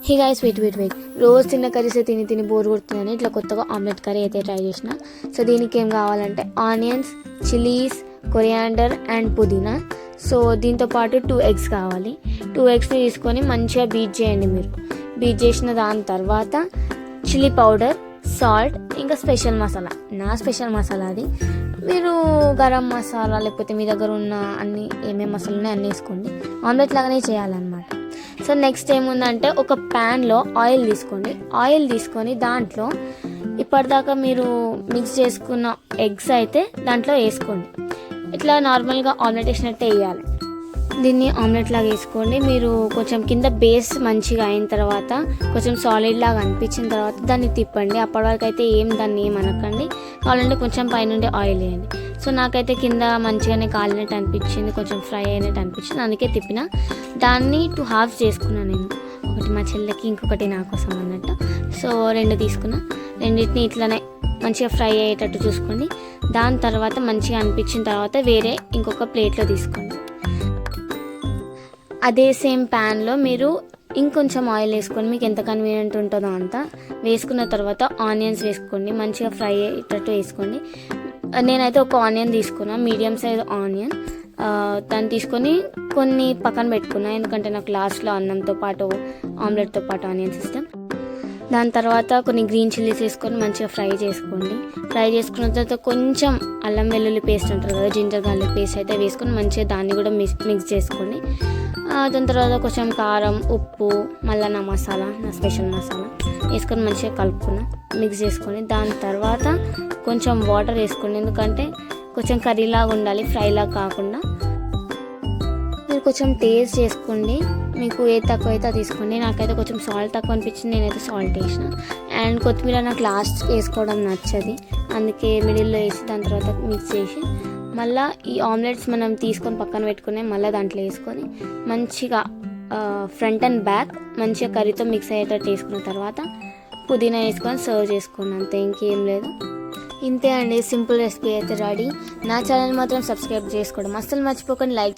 Hey guys wait రోజు తిన్న curries తిని తిని బోర్ కొడుతుందని ఇట్లా కొత్తగా ఆమ్లెట్ కర్రీ అయితే ట్రై చేసిన. సో దీనికి ఏం కావాలంటే ఆనియన్స్, చిల్లీస్, కొరియాండర్ అండ్ పుదీనా. సో దీంతో పాటు 2 eggs కావాలి. 2 eggsని తీసుకొని మంచిగా బీట్ చేయండి. మీరు బీట్ చేసిన దాని తర్వాత చిల్లీ పౌడర్, సాల్ట్, ఇంకా స్పెషల్ మసాలా. నా స్పెషల్ మసాలా అది. మీరు గరం మసాలా లేకపోతే మీ దగ్గర ఉన్న అన్ని ఏమేమి మసాలా ఉన్నాయో అన్నీ వేసుకోండి. ఆమ్లెట్ లాగానే చేయాలన్నమాట. సో నెక్స్ట్ ఏముందంటే ఒక ప్యాన్లో ఆయిల్ తీసుకోండి. ఆయిల్ తీసుకొని దాంట్లో ఇప్పటిదాకా మీరు మిక్స్ చేసుకున్న ఎగ్స్ అయితే దాంట్లో వేసుకోండి. ఇట్లా నార్మల్గా ఆమ్లెట్ వేసినట్టే వేయాలి. దీన్ని ఆమ్లెట్ లాగా వేసుకోండి. మీరు కొంచెం కింద బేస్ మంచిగా అయిన తర్వాత కొంచెం సాలిడ్ లాగా అనిపించిన తర్వాత దాన్ని తిప్పండి. అప్పటి వరకు అయితే దాన్ని ఏం అనకండి. కావాలంటే కొంచెం పైనుండి ఆయిల్ వేయండి. సో నాకైతే కింద మంచిగానే కాలినట్టు అనిపించింది, కొంచెం ఫ్రై అయినట్టు అనిపించింది, అందుకే తిప్పిన. దాన్ని 2 halves చేసుకున్నాను నేను. ఒకటి మా చెల్లెకి, ఇంకొకటి నా కోసం అన్నట్టు. సో 2 తీసుకున్నా. రెండింటిని ఇట్లనే మంచిగా ఫ్రై అయ్యేటట్టు చూసుకోండి. దాని తర్వాత మంచిగా అనిపించిన తర్వాత వేరే ఇంకొక ప్లేట్లో తీసుకోండి. అదే సేమ్ ప్యాన్లో మీరు ఇంకొంచెం ఆయిల్ వేసుకొని మీకు ఎంత కన్వీనియంట్ ఉంటుందో అంత వేసుకున్న తర్వాత ఆనియన్స్ వేసుకోండి. మంచిగా ఫ్రై అయ్యేటట్టు వేసుకోండి. నేనైతే ఒక ఆనియన్ తీసుకున్నా, మీడియం సైజ్ ఆనియన్. దాన్ని తీసుకొని కొన్ని పక్కన పెట్టుకున్నా, ఎందుకంటే నాకు లాస్ట్లో అన్నంతో పాటు ఆమ్లెట్తో పాటు ఆనియన్స్ ఇష్టం. దాని తర్వాత కొన్ని గ్రీన్ చిల్లీస్ వేసుకొని మంచిగా ఫ్రై చేసుకోండి. ఫ్రై చేసుకున్న తర్వాత కొంచెం అల్లం వెల్లుల్లి పేస్ట్ అంటారు కదా, జింజర్ గార్లిక్ పేస్ట్ అయితే వేసుకొని మంచిగా దాన్ని కూడా మిక్స్ చేసుకోండి. దాని తర్వాత కొంచెం కారం, ఉప్పు, మళ్ళీ నా మసాలా, నా స్పెషల్ మసాలా వేసుకొని మంచిగా కలుపుకున్నా, మిక్స్ చేసుకొని దాని తర్వాత కొంచెం వాటర్ వేసుకోండి. ఎందుకంటే కొంచెం కర్రీలాగా ఉండాలి, ఫ్రైలాగా కాకుండా. మీరు కొంచెం టేస్ట్ చేసుకోండి, మీకు ఏ తక్కువ అయితే తీసుకోండి. నాకైతే కొంచెం సాల్ట్ తక్కువ అనిపించింది, నేనైతే సాల్ట్ వేసిన. అండ్ కొత్తిమీర నాకు లాస్ట్ వేసుకోవడం నచ్చది, అందుకే మిడిల్లో వేసి దాని తర్వాత మిక్స్ చేసి మళ్ళీ ఈ ఆమ్లెట్స్ మనం తీసుకొని పక్కన పెట్టుకుని మళ్ళీ దాంట్లో వేసుకొని మంచిగా ఫ్రంట్ అండ్ బ్యాక్ మంచిగా కర్రీతో మిక్స్ అయ్యేటట్టు వేసుకున్న తర్వాత పుదీనా వేసుకొని సర్వ్ చేసుకోండి. అంతే, ఇంకేం లేదు. ఇంతే అండి, సింపుల్ రెసిపీ అయితే రెడీ. నా ఛానల్ మాత్రం సబ్స్క్రైబ్ చేసుకోవడం అస్సలు మర్చిపోకండి. లైక్